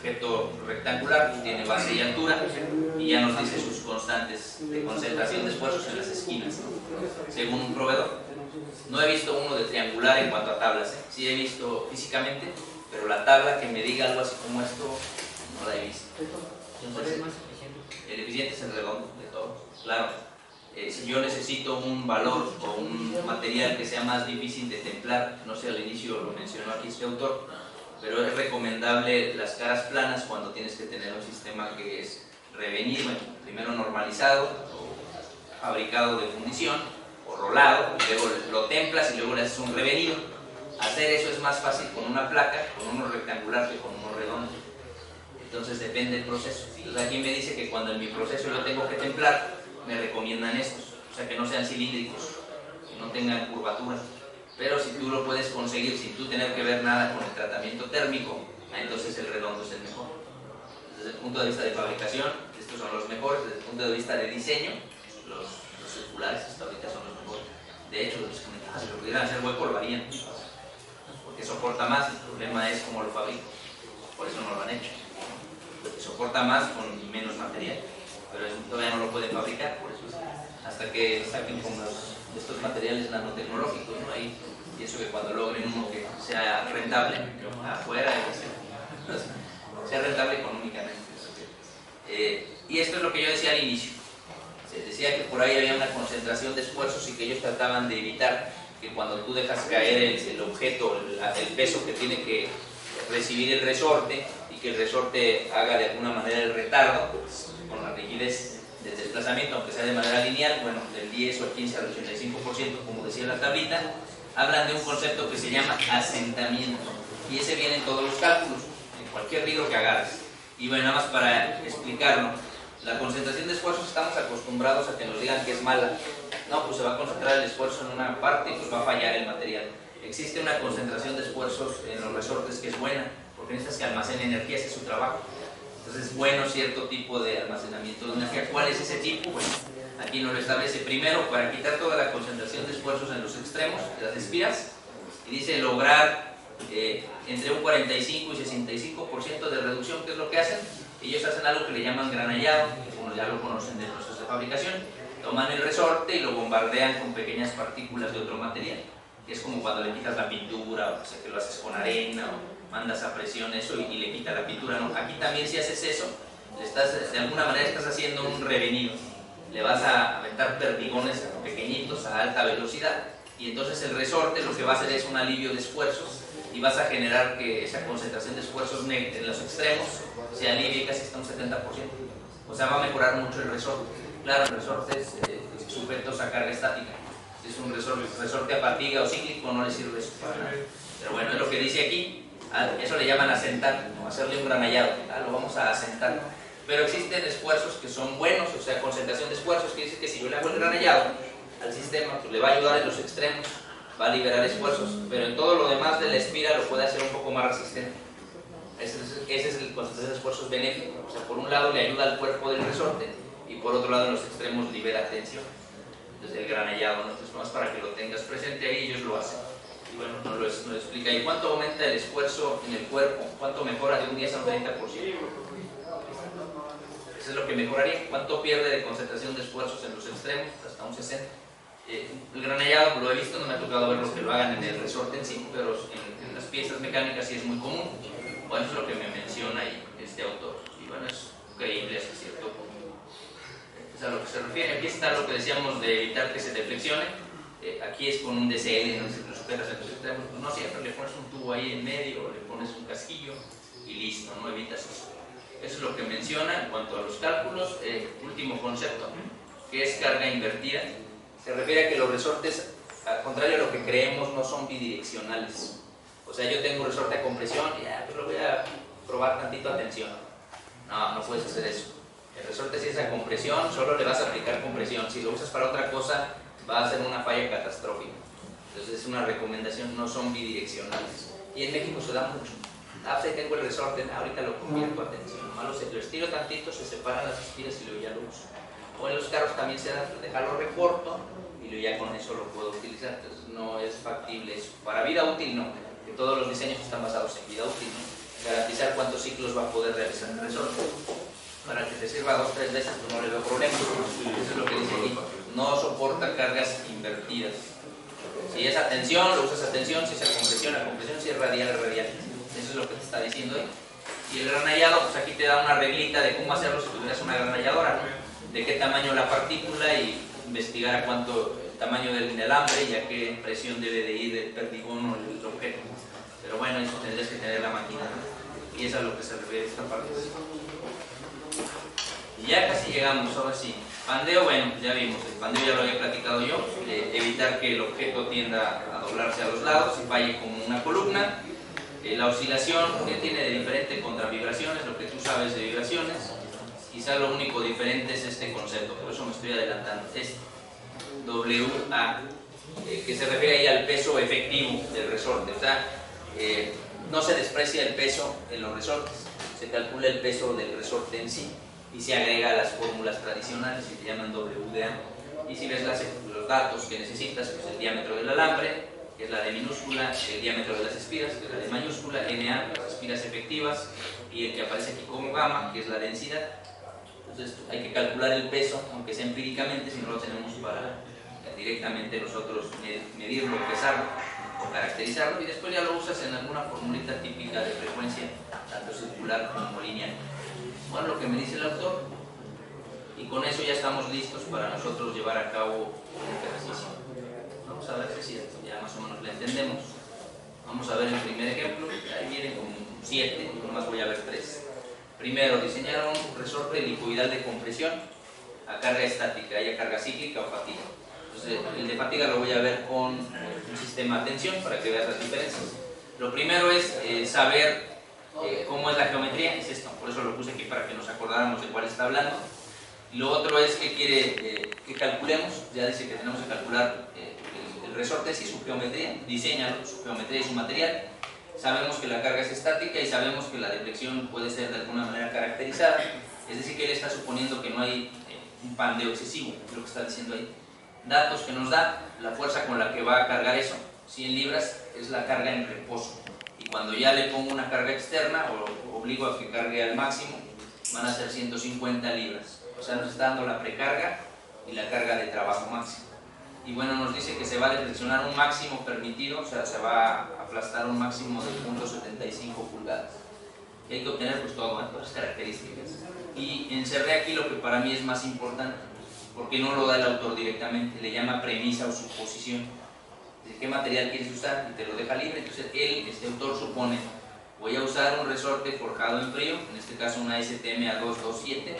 objeto rectangular tiene base y altura y ya nos dice sus constantes de concentración de esfuerzos en las esquinas, ¿no? Según un proveedor. No he visto uno de triangular en cuanto a tablas, ¿eh? Sí he visto físicamente, pero la tabla que me diga algo así como esto no la he visto. Entonces, el eficiente es el redondo de todos, claro. Si yo necesito un valor o un material que sea más difícil de templar, no sé, al inicio lo mencionó aquí este autor, pero es recomendable las caras planas cuando tienes que tener un sistema que es revenido, primero normalizado o fabricado de fundición o rolado, y luego lo templas y luego le haces un revenido. Hacer eso es más fácil con una placa, con uno rectangular que con uno redondo. Entonces depende del proceso. Entonces aquí me dice que cuando en mi proceso yo tengo que templar, me recomiendan estos, o sea que no sean cilíndricos, que no tengan curvatura. Pero si tú lo puedes conseguir sin tú tener que ver nada con el tratamiento térmico, entonces el redondo es el mejor. Desde el punto de vista de fabricación, estos son los mejores. Desde el punto de vista de diseño, los circulares hasta ahorita son los mejores. De hecho, los que si lo pudieran hacer hueco lo harían, porque soporta más. El problema es cómo lo fabrico, por eso no lo han hecho. Porque soporta más con menos material, pero todavía no lo pueden fabricar, por eso hasta que saquen con estos materiales nanotecnológicos, ¿no? Ahí pienso que cuando logren uno que sea rentable afuera, sea rentable económicamente. Y esto es lo que yo decía al inicio. Se decía que por ahí había una concentración de esfuerzos y que ellos trataban de evitar que cuando tú dejas caer el objeto, el peso que tiene que recibir el resorte, y que el resorte haga de alguna manera el retardo, pues, con la rigidez del desplazamiento, aunque sea de manera lineal, bueno, del 10 o el 15 al 85%, como decía la tablita, hablan de un concepto que se llama asentamiento, y ese viene en todos los cálculos, en cualquier libro que agarres. Y bueno, nada más para explicarlo, la concentración de esfuerzos estamos acostumbrados a que nos digan que es mala. No, pues se va a concentrar el esfuerzo en una parte y pues va a fallar el material. Existe una concentración de esfuerzos en los resortes que es buena, porque necesitas que almacene energía, ese es su trabajo. Entonces es bueno cierto tipo de almacenamiento de energía. ¿Cuál es ese tipo? Bueno, aquí nos lo establece primero para quitar toda la concentración de esfuerzos en los extremos de las espiras, y dice lograr entre un 45 y 65% de reducción. ¿Qué es lo que hacen? Ellos hacen algo que le llaman granellado, que como ya lo conocen del proceso de fabricación. Toman el resorte y lo bombardean con pequeñas partículas de otro material, que es como cuando le quitas la pintura, o sea, que lo haces con arena o mandas a presión eso y le quita la pintura, ¿no? Aquí también si haces eso, de alguna manera estás haciendo un revenido. Le vas a aventar perdigones pequeñitos a alta velocidad, y entonces el resorte lo que va a hacer es un alivio de esfuerzos, y vas a generar que esa concentración de esfuerzos en los extremos se alivie casi hasta un 70%. O sea, va a mejorar mucho el resorte. Claro, el resorte es sujetos a carga estática. Si es un resorte a fatiga o cíclico, no le sirve eso para nada. Pero bueno, es lo que dice aquí. Eso le llaman asentar, ¿no? Hacerle un granallado. Lo vamos a asentar. Pero existen esfuerzos que son buenos, o sea, concentración de esfuerzos, que dice que si yo le hago el granallado al sistema, pues le va a ayudar en los extremos, va a liberar esfuerzos, pero en todo lo demás de la espira lo puede hacer un poco más resistente. Ese es el concentración de esfuerzos benéfico. O sea, por un lado le ayuda al cuerpo del resorte, y por otro lado en los extremos libera tensión. Entonces el granellado, ¿no? Entonces más para que lo tengas presente ahí, ellos lo hacen. Y bueno, nos lo explica. ¿Y cuánto aumenta el esfuerzo en el cuerpo? ¿Cuánto mejora de un 10 a un 30%? Eso es lo que mejoraría. ¿Cuánto pierde de concentración de esfuerzos en los extremos? Hasta un 60%. El granellado lo he visto, no me ha tocado ver los que lo hagan en el resorte en sí, pero en las piezas mecánicas sí es muy común. Bueno, eso es lo que me menciona ahí este autor. Y bueno, es creíble hasta cierto punto. Es a lo que se refiere. Aquí está lo que decíamos de evitar que se deflexione. Aquí es con un DCL, ¿no? Si lo sujetas en los extremos, pues no siempre le pones un tubo ahí en medio, le pones un casquillo y listo, no evitas eso. Eso es lo que menciona en cuanto a los cálculos. Último concepto, que es carga invertida. Se refiere a que los resortes, al contrario a lo que creemos, no son bidireccionales. O sea, yo tengo un resorte a compresión y pues lo voy a probar tantito a tensión. No, no puedes hacer eso. El resorte, si es a compresión, solo le vas a aplicar compresión. Si lo usas para otra cosa, va a ser una falla catastrófica. Entonces es una recomendación, no son bidireccionales. Y en México se da mucho. Pues tengo el resorte, ahorita lo convierto a tensión. Lo estiro tantito, se separan las espiras y luego ya lo uso. O en los carros también se da, dejarlo recorto y luego ya con eso lo puedo utilizar. Entonces no es factible eso. Para vida útil no, que todos los diseños están basados en vida útil, ¿no? Garantizar sabe cuántos ciclos va a poder realizar el resorte. Para que te sirva 2 o 3 veces, pues no le veo problema. Eso es lo que dice aquí. No soporta cargas invertidas. Si es a tensión, lo usas a tensión. Si es a compresión, si es radial, es radial. Eso es lo que te está diciendo ahí. Y el granallado, pues aquí te da una reglita de cómo hacerlo si tuvieras una granalladora, ¿no? De qué tamaño la partícula y investigar a cuánto el tamaño del alambre y a qué presión debe de ir el perdigón o el objeto. Pero bueno, eso tendrías que tener la máquina, ¿no? Y eso es a lo que se refiere esta parte. Y ya casi llegamos, ahora sí. Pandeo, bueno, ya vimos, el pandeo ya lo había platicado yo, evitar que el objeto tienda a doblarse a los lados y falle como una columna. La oscilación que tiene de diferente contra vibraciones, lo que tú sabes de vibraciones. Quizá lo único diferente es este concepto, por eso me estoy adelantando. Es WA, que se refiere ahí al peso efectivo del resorte. O sea, no se desprecia el peso en los resortes, se calcula el peso del resorte en sí y se agrega a las fórmulas tradicionales que se llaman WDA. Y si ves los datos que necesitas, pues el diámetro del alambre, que es la de minúscula, el diámetro de las espiras, que es la de mayúscula, NA, las espiras efectivas, y el que aparece aquí como gamma, que es la densidad. Entonces hay que calcular el peso, aunque sea empíricamente, si no lo tenemos para directamente nosotros medirlo, pesarlo o caracterizarlo, y después ya lo usas en alguna formulita típica de frecuencia, tanto circular como lineal. Bueno, lo que me dice el autor, y con eso ya estamos listos para nosotros llevar a cabo un ejercicio. Vamos a ver si es cierto, ya más o menos lo entendemos. Vamos a ver el primer ejemplo, ahí vienen como 7, nomás voy a ver 3. Primero, diseñar un resorte helicoidal de compresión a carga estática y a carga cíclica o fatiga. Entonces, el de fatiga lo voy a ver con un sistema de tensión para que veas las diferencias. Lo primero es saber cómo es la geometría, es esto, por eso lo puse aquí para que nos acordáramos de cuál está hablando. Lo otro es que quiere que calculemos, ya dice que tenemos que calcular el resorte y su geometría, diseñalo, su geometría y su material. Sabemos que la carga es estática y sabemos que la deflexión puede ser de alguna manera caracterizada, es decir, que él está suponiendo que no hay un pandeo excesivo, es lo que está diciendo ahí. Datos que nos da, la fuerza con la que va a cargar eso, 100 libras es la carga en reposo, y cuando ya le pongo una carga externa o obligo a que cargue al máximo, van a ser 150 libras, o sea nos está dando la precarga y la carga de trabajo máximo. Y bueno, nos dice que se va a deflexionar un máximo permitido, o sea, se va a aplastar un máximo de 0.75 pulgadas. Y hay que obtener pues todo, todas las características. Y encerré aquí lo que para mí es más importante, porque no lo da el autor directamente, le llama premisa o suposición. Dice, ¿qué material quieres usar? Y te lo deja libre. Entonces él, este autor, supone, voy a usar un resorte forjado en frío, en este caso una STM A227.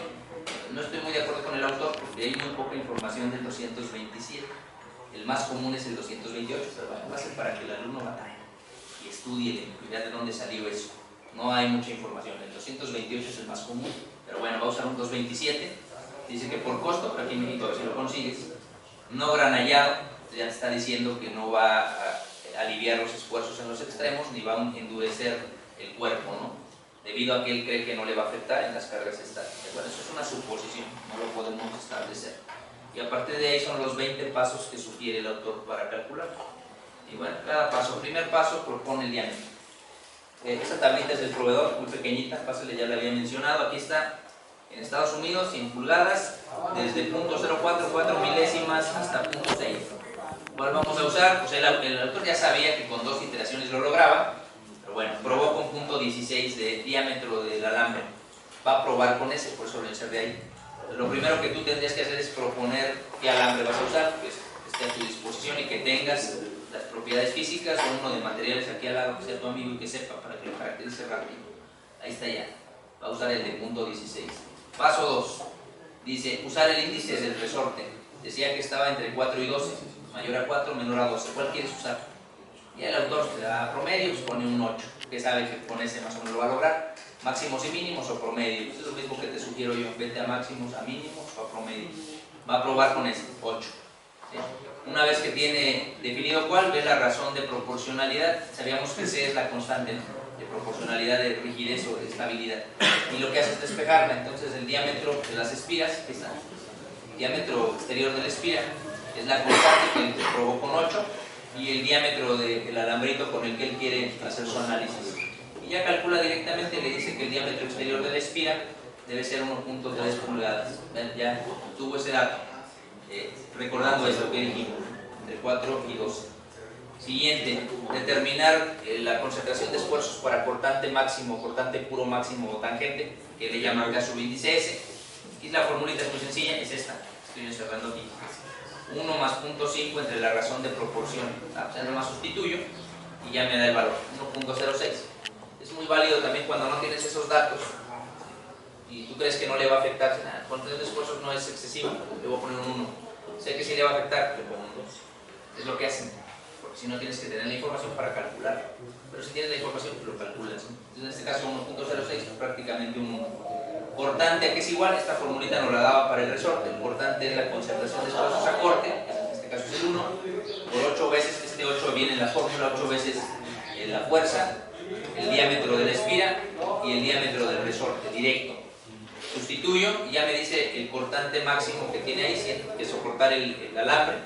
No estoy muy de acuerdo con el autor porque hay muy poca información del 227. El más común es el 228, pero bueno, va a ser para que el alumno batalle y estudie y vea de dónde salió eso. No hay mucha información, el 228 es el más común, pero bueno, va a usar un 227. Dice que por costo, pero aquí en México a ver si lo consigues, no granallado, ya está diciendo que no va a aliviar los esfuerzos en los extremos ni va a endurecer el cuerpo, ¿no? Debido a que él cree que no le va a afectar en las cargas estáticas. Bueno, eso es una suposición, no lo podemos establecer. Y a partir de ahí son los 20 pasos que sugiere el autor para calcular. Y bueno, cada paso, primer paso propone el diámetro. Esta tablita es del proveedor, muy pequeñita, pásale, ya la había mencionado. Aquí está, en Estados Unidos, 100 pulgadas, desde 0.04, 4 milésimas hasta 0.6. ¿Cuál vamos a usar? Pues el autor ya sabía que con 2 iteraciones lo lograba, pero bueno, probó con 0.16 de diámetro del alambre. Va a probar con ese, por eso lo encerré ahí. Lo primero que tú tendrías que hacer es proponer qué alambre vas a usar, que esté a tu disposición y que tengas las propiedades físicas o uno de materiales aquí al lado que sea tu amigo y que sepa para que lo caracterice rápido. Ahí está ya, va a usar el de 0.16. Paso 2, dice usar el índice del resorte. Decía que estaba entre 4 y 12, mayor a 4, menor a 12. ¿Cuál quieres usar? Y el autor se da promedios, pone un 8, que sabe que con ese más o menos lo va a lograr. Máximos y mínimos o promedios, es lo mismo que te sugiero yo, vete a máximos, a mínimos o a promedios. Va a probar con ese, 8. ¿Sí? Una vez que tiene definido cuál, ve la razón de proporcionalidad. Sabíamos que C es la constante, ¿no?, de proporcionalidad, de rigidez o de estabilidad. Y lo que hace es despejarla. Entonces el diámetro de las espiras, aquí está, el diámetro exterior de la espira es la constante que probó con 8 y el diámetro del alambrito con el que él quiere hacer su análisis. y ya calcula directamente, le dice que el diámetro exterior de la espira debe ser 1.3 pulgadas. Ya tuvo ese dato, recordando eso que dijimos, entre 4 y 12. Siguiente, determinar la concentración de esfuerzos para cortante máximo, cortante puro máximo o tangente, que le llaman acá subíndice S. Y la formulita es muy sencilla, es esta, estoy encerrando aquí. 1 más 0.5 entre la razón de proporción, o sea, nomás sustituyo y ya me da el valor, 1.06. Es muy válido también cuando no tienes esos datos y tú crees que no le va a afectar, la concentración de esfuerzos no es excesiva, le voy a poner un 1. Sé que sí le va a afectar, le pongo un 2. Es lo que hacen, porque si no tienes que tener la información para calcular. Pero si tienes la información, pues lo calculas, ¿no? Entonces, en este caso 1.06 es prácticamente un 1. Cortante, ¿a qué es igual? Esta formulita nos la daba para el resorte. El cortante es la concentración de esfuerzos a corte, en este caso es el 1, por 8 veces, este 8 viene en la fórmula, 8 veces la fuerza, el diámetro de la espira y el diámetro del resorte, directo. Sustituyo y ya me dice el cortante máximo que tiene ahí, que es soportar el alambre,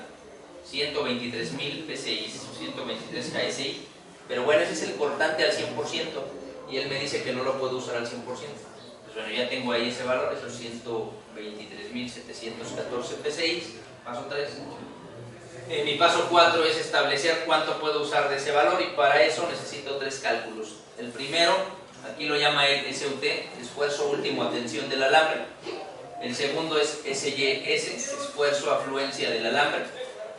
123.000 PSI, 123 KSI, pero bueno, ese es el cortante al 100% y él me dice que no lo puedo usar al 100%. Pues bueno, ya tengo ahí ese valor, esos 123.714 PSI, paso 3. Mi paso 4 es establecer cuánto puedo usar de ese valor y para eso necesito 3 cálculos. El primero, aquí lo llama el SUT, esfuerzo último a tensión del alambre. El segundo es SYS, esfuerzo a fluencia del alambre.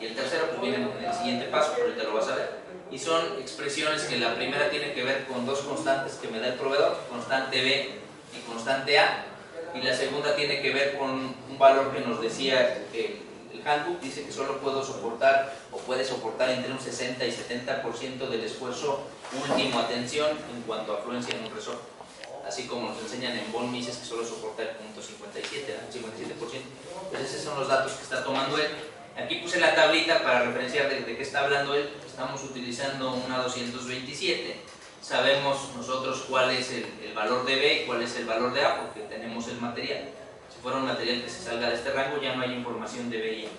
Y el tercero pues viene en el siguiente paso, pero ahorita lo vas a ver. Y son expresiones que la primera tiene que ver con 2 constantes que me da el proveedor, constante B y constante A. Y la segunda tiene que ver con un valor que nos decía el handbook, dice que solo puedo soportar o puede soportar entre un 60 y 70% del esfuerzo último a tensión en cuanto a afluencia en un resorte. Así como nos enseñan en Von Mises que solo soporta el 0.57, ¿no? 57%. Pues esos son los datos que está tomando él. Aquí puse la tablita para referenciar de qué está hablando él. Estamos utilizando una 227. Sabemos nosotros cuál es el valor de B y cuál es el valor de A porque tenemos el material. Si fuera un material que se salga de este rango ya no hay información de B y A.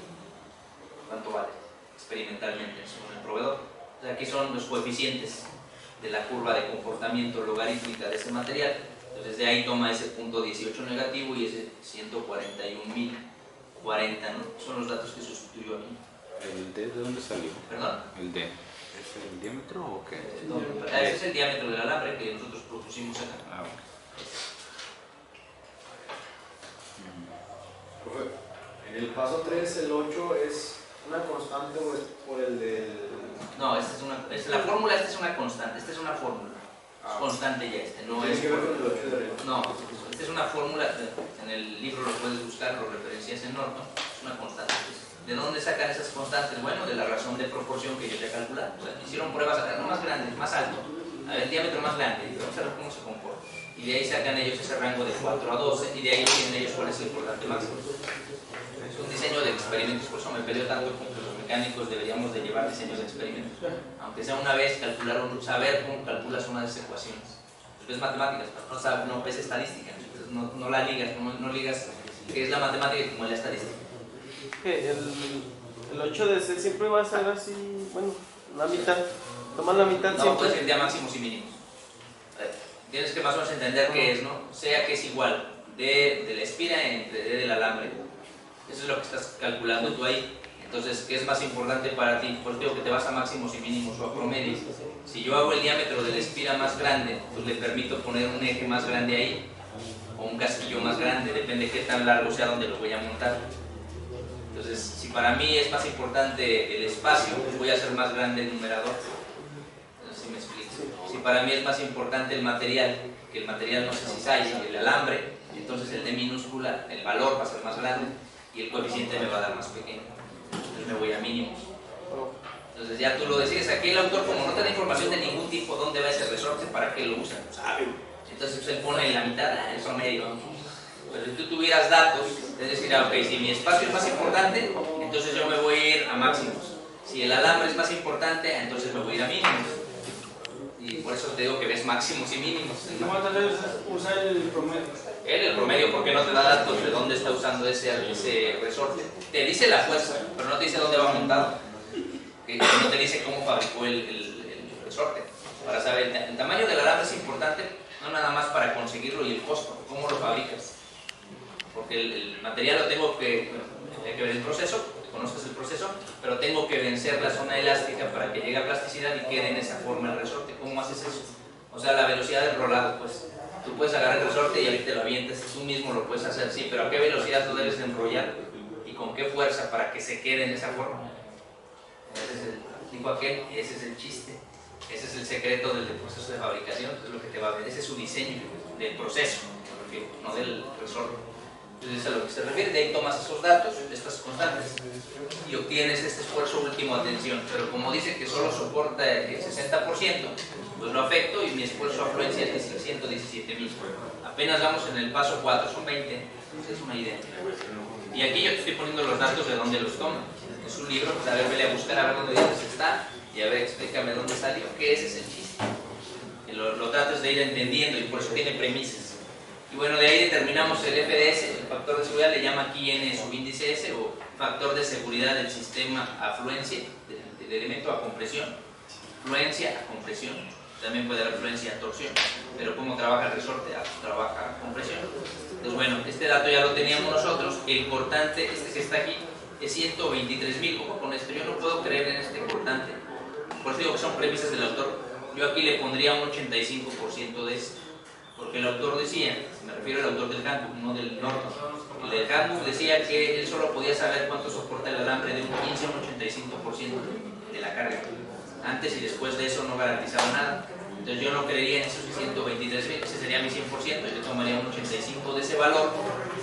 ¿Cuánto vale? Experimentalmente según el proveedor. Entonces aquí son los coeficientes de la curva de comportamiento logarítmica de ese material. Entonces de ahí toma ese punto 18 negativo y ese 141.040, ¿no? Son los datos que sustituyó aquí. ¿El D de dónde salió? ¿Perdón? ¿El D? ¿Es el diámetro o qué? Ese es el diámetro del alambre que nosotros propusimos acá. Ah, ok. Profe, en el paso 3 el 8 es una constante o es por el del... No, la fórmula esta es una constante, esta es una fórmula. Es constante ya no es... ¿Tiene que ver con el 8 de arriba? No, esta es una fórmula, en el libro lo puedes buscar, lo referencias en Norton, es una constante. ¿De dónde sacan esas constantes? Bueno, de la razón de proporción que yo te he calculado. O sea, hicieron pruebas a no más grande, más alto, a ver, el diámetro más grande, vamos a ver cómo se comporta. Y de ahí sacan ellos ese rango de 4 a 12 y de ahí tienen ellos cuál es el cortante máximo. Es un diseño de experimentos, por eso me peleo tanto con que los mecánicos deberíamos de llevar diseños de experimentos. Aunque sea una vez calcular saber cómo calculas una de esas ecuaciones. Pues ves matemáticas, pero no ves estadística, entonces no la ligas, no ligas qué es la matemática como la estadística. El 8 de C siempre va a ser así, bueno, la mitad. Tomar la mitad no, siempre. puedes ir ya máximos y mínimos. Tienes que más o menos entender qué es, ¿no? Sea que es igual D de la espira entre D del alambre. Eso es lo que estás calculando tú ahí. Entonces, ¿qué es más importante para ti? Pues digo que te vas a máximos y mínimos o a promedios. Si yo hago el diámetro de la espira más grande, pues le permito poner un eje más grande ahí o un casquillo más grande, depende de qué tan largo sea donde lo voy a montar. Entonces, si para mí es más importante el espacio, pues voy a hacer más grande el numerador. Entonces, si me explico. Si para mí es más importante el material, que el material no se cizalle, el alambre, entonces el D minúscula, el valor va a ser más grande y el coeficiente me va a dar más pequeño. Entonces me voy a mínimos. Entonces ya tú lo decides. Aquí el autor, como no te da información de ningún tipo dónde va ese resorte, ¿para qué lo usa? No sabe. Entonces pues, él pone en la mitad, el promedio. Pero si tú tuvieras datos, es decir, ok, si mi espacio es más importante, entonces yo me voy a ir a máximos. Si el alambre es más importante, entonces me voy a ir a mínimos. Y por eso te digo que ves máximos y mínimos. ¿Cómo te debes usar el promedio? El promedio, porque no te da datos de dónde está usando ese resorte. Te dice la fuerza, pero no te dice dónde va montado. No te dice cómo fabricó el resorte. para saber el tamaño del alambre es importante, no nada más para conseguirlo y el costo, cómo lo fabricas. Porque el material lo tengo que ver el proceso, conozcas el proceso, pero tengo que vencer la zona elástica para que llegue a plasticidad y quede en esa forma el resorte. ¿Cómo haces eso? O sea, la velocidad del rolado, pues. Tú puedes agarrar el resorte y ahí te lo avientas, tú mismo lo puedes hacer, sí, pero ¿a qué velocidad tú debes enrollar? ¿Y con qué fuerza para que se quede en esa forma? Ese es dijo aquel, ese es el chiste. Ese es el secreto del proceso de fabricación, es lo que te va a ver, ese es su diseño del proceso, no del resorte. Entonces, a lo que se refiere, de ahí tomas esos datos, estas constantes, y obtienes este esfuerzo último de tensión. Pero como dice que solo soporta el 60%, pues lo afecto y mi esfuerzo afluencia es de 117.000. Apenas vamos en el paso 4, son 20, es una idea. Y aquí yo te estoy poniendo los datos de dónde los toman. En su libro, pues a ver, vele a buscar a ver dónde está. Y a ver, explícame dónde salió, que ese es el chiste. Que lo tratas de ir entendiendo y por eso tiene premisas. Y bueno, de ahí determinamos el FDS, el factor de seguridad, le llama aquí N subíndice S, o factor de seguridad del sistema a fluencia, del elemento a compresión. Fluencia a compresión, también puede haber fluencia a torsión, pero ¿cómo trabaja el resorte? Trabaja a compresión. Entonces bueno, este dato ya lo teníamos nosotros, el cortante, este que está aquí, es 123.000, ojo con esto, yo no puedo creer en este cortante. Por eso digo que son premisas del autor. Yo aquí le pondría un 85% de esto, porque el autor decía, me refiero al autor del handbook, no del Norton. El del handbook decía que él solo podía saber cuánto soporta el alambre de un 15 a un 85% de la carga. Antes y después de eso no garantizaba nada. Entonces yo no creería en esos 123.000, ese sería mi 100%, yo tomaría un 85% de ese valor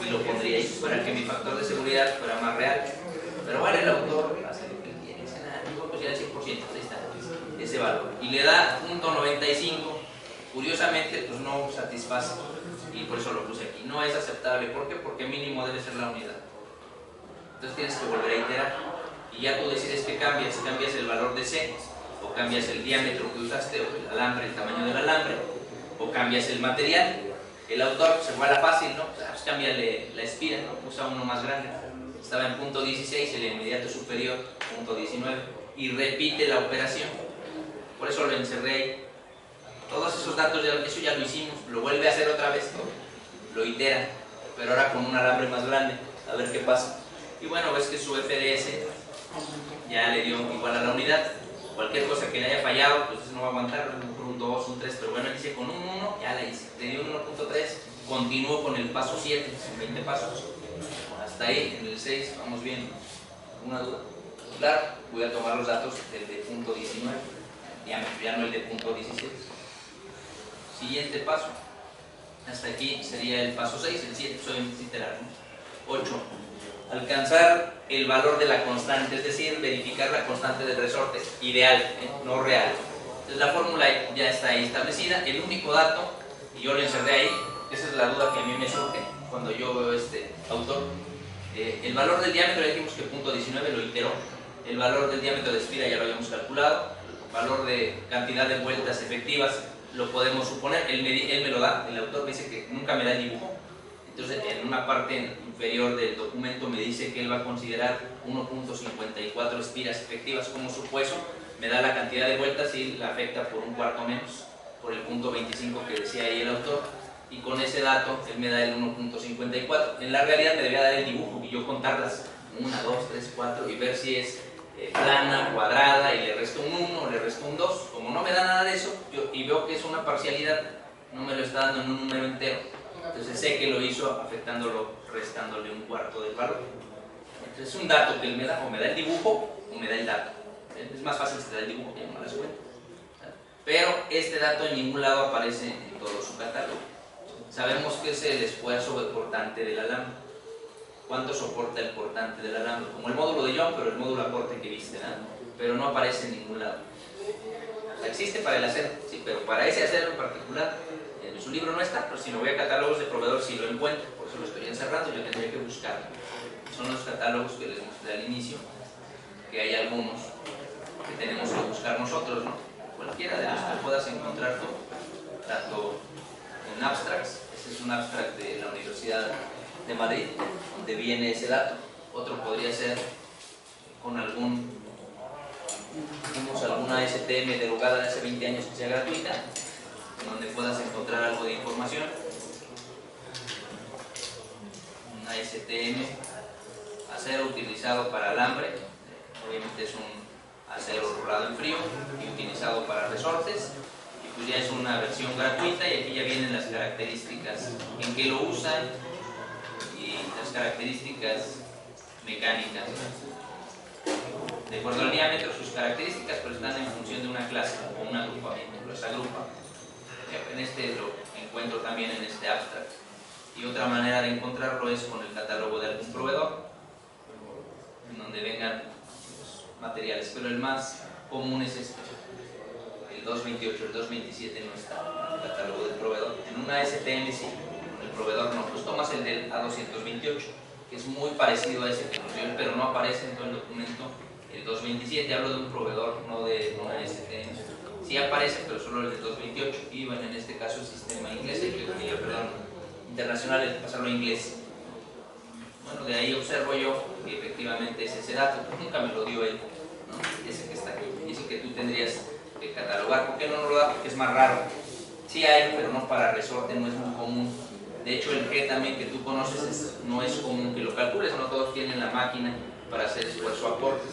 y lo pondría ahí para que mi factor de seguridad fuera más real. Pero bueno, el autor hace lo que quiere, pues ya el 100%, ahí está, ese valor. Y le da 0.95, curiosamente pues no satisface, y por eso lo puse aquí. No es aceptable, ¿por qué? Porque mínimo debe ser la unidad. Entonces tienes que volver a iterar, y ya tú decides que cambias, cambias el valor de C, o cambias el diámetro que usaste, o el alambre, el tamaño del alambre, o cambias el material. El autor se fue a la fácil, ¿no? Pues cámbiale la espira, ¿no? Usa uno más grande. Estaba en punto 16, el inmediato superior, punto 19, y repite la operación. Por eso lo encerré ahí. Todos esos datos, eso ya lo hicimos, lo vuelve a hacer otra vez, lo itera, pero ahora con un alambre más grande, a ver qué pasa. Y bueno, ves que su FDS ya le dio igual a la unidad. Cualquier cosa que le haya fallado, pues no va a aguantar, un 2, un 3, pero bueno, dice con un 1, ya le hice, le dio un 1.3, continúo con el paso 7, son 20 pasos. Hasta ahí, en el 6, vamos bien. ¿Alguna duda? Claro, voy a tomar los datos del de punto 19, ya no el de punto 16. Siguiente paso, hasta aquí sería el paso 6, el 7, soy literal, ¿no? 8. Alcanzar el valor de la constante, es decir, verificar la constante del resorte, ideal, no real. Entonces la fórmula ya está ahí establecida, el único dato, y yo lo encerré ahí, esa es la duda que a mí me surge cuando yo veo este autor. El valor del diámetro, ya dijimos que punto 19 lo iteró, el valor del diámetro de espira ya lo habíamos calculado, el valor de cantidad de vueltas efectivas lo podemos suponer, él me lo da, el autor me dice que nunca me da el dibujo. Entonces, en una parte inferior del documento me dice que él va a considerar 1.54 espiras efectivas como supuesto, me da la cantidad de vueltas y la afecta por un cuarto menos, por el punto 25 que decía ahí el autor, y con ese dato él me da el 1.54. En la realidad me debía dar el dibujo y yo contarlas 1, 2, 3, 4 y ver si es plana, cuadrada, y le resto un 1 o le resto un 2. Como no me da nada de eso y veo que es una parcialidad, no me lo está dando en un número entero. Entonces sé que lo hizo afectándolo, restándole un cuarto del valor. Entonces es un dato que él me da, o me da el dibujo o me da el dato. Es más fácil si te da el dibujo que no las cuenta. Pero este dato en ningún lado aparece en todo su catálogo. Sabemos que es el esfuerzo cortante del alambre. ¿Cuánto soporta el cortante del alambre? Como el módulo de Young, pero el módulo a corte que viste, ¿no? Pero no aparece en ningún lado. O sea, existe para el acero, sí, pero para ese acero en particular, en su libro no está, pero si me voy a catálogos de proveedor sí lo encuentro, por eso lo estoy encerrando, yo tendría que buscarlo. Son los catálogos que les mostré al inicio, que hay algunos que tenemos que buscar nosotros, ¿no? Cualquiera de los que puedas encontrar tú, tanto en abstracts, ese es un abstract de la Universidad de Madrid, donde viene ese dato. Otro podría ser con algún Tenemos alguna STM derogada de hace 20 años que sea gratuita, en donde puedas encontrar algo de información. Una STM, acero utilizado para alambre, obviamente es un acero rolado en frío y utilizado para resortes, y pues ya es una versión gratuita, y aquí ya vienen las características en que lo usan y las características mecánicas. De acuerdo al diámetro, sus características, pero están en función de una clase o un agrupamiento, los agrupa. En este lo encuentro también en este abstract. Y otra manera de encontrarlo es con el catálogo de algún proveedor, en donde vengan los materiales, pero el más común es este, el 228, el 227 no está en el catálogo del proveedor. En una STM sí, con el proveedor no, pues tomas el del A228, que es muy parecido a ese que nos dio, pero no aparece en todo el documento el 227, hablo de un proveedor, no de una STM. Sí aparece, pero solo el del 228, y bueno, en este caso el sistema inglés, internacional, hay que pasarlo a inglés. Bueno, de ahí observo yo que efectivamente es ese dato, nunca me lo dio él, ¿no? Ese que está aquí, dice que tú tendrías que catalogar. ¿Por qué no nos lo da? Porque es más raro. Sí hay, pero no para resorte, no es muy común. De hecho, el G también que tú conoces no es común que lo calcules, no todos tienen la máquina para hacer esfuerzo aporte.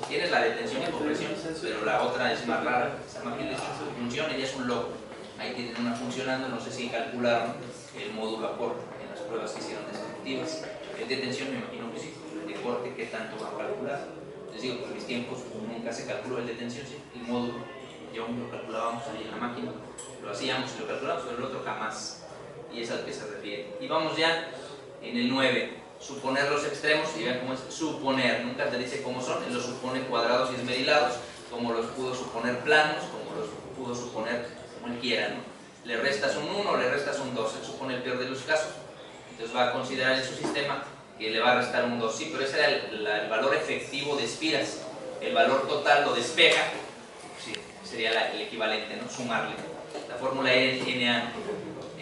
Tienes la detención y compresión, pero la otra es más rara. Esa máquina funciona y es un loco. Ahí tienen una funcionando, no sé si calcularon el módulo aporte en las pruebas que hicieron descriptivas. El de tensión me imagino que sí, el de corte, ¿qué tanto va a calcular? Les digo, por mis tiempos nunca se calculó el de tensión, sí, el módulo, yo lo calculábamos ahí en la máquina, lo hacíamos y lo calculábamos, pero el otro jamás, y es al que se refiere. Y vamos ya en el 9, suponer los extremos, y vean cómo es suponer, nunca te dice cómo son, él los supone cuadrados y esmerilados, como los pudo suponer planos, como los pudo suponer como él quiera, ¿no? Le restas un 1 o le restas un 2, él supone el peor de los casos, entonces va a considerar en su sistema que le va a restar un 2, sí, pero ese era el valor efectivo de espiras, el valor total lo despeja, sí, sería el equivalente, ¿no? Sumarle. La fórmula es NA,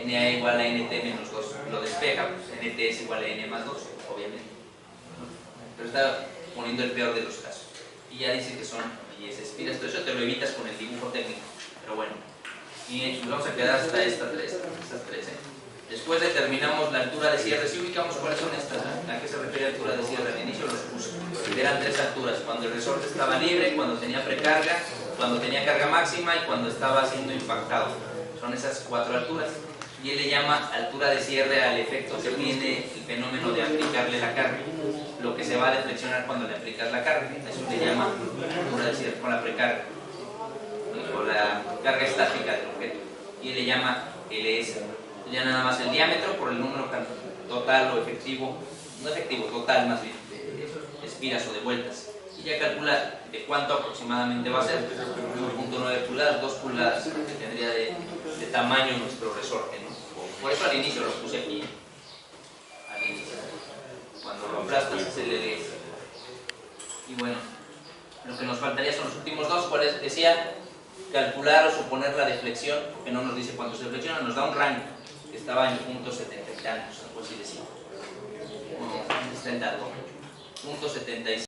NA igual a NT menos 2, lo despeja, pues NT es igual a N más 2, obviamente, pero está poniendo el peor de los casos, y ya dice que son 10 espiras, todo eso te lo evitas con el dibujo técnico, pero bueno, y nos vamos a quedar hasta estas tres, Después determinamos la altura de cierre. Si ubicamos cuáles son estas, ¿a qué se refiere altura de cierre? Al inicio los puse. Eran 3 alturas: cuando el resorte estaba libre, cuando tenía precarga, cuando tenía carga máxima y cuando estaba siendo impactado. Son esas 4 alturas. Y él le llama altura de cierre al efecto que tiene el fenómeno de aplicarle la carga. Lo que se va a deflexionar cuando le aplicas la carga. Eso le llama altura de cierre con la precarga. Con la carga estática del objeto. Y él le llama LS. Ya nada más el diámetro por el número total o efectivo, no efectivo, total más bien, de espiras o de vueltas. Y ya calcula de cuánto aproximadamente va a ser, 1.9 pulgadas, 2 pulgadas, que tendría de tamaño nuestro resorte, ¿no? Por eso al inicio lo puse aquí, al inicio. Cuando lo aplastas es el LS. Y bueno, lo que nos faltaría son los últimos dos, cuáles decía calcular o suponer la deflexión, porque no nos dice cuánto se flexiona, nos da un rango. Estaba en punto 70 y tantos, algo así decía. No, 70, punto 76.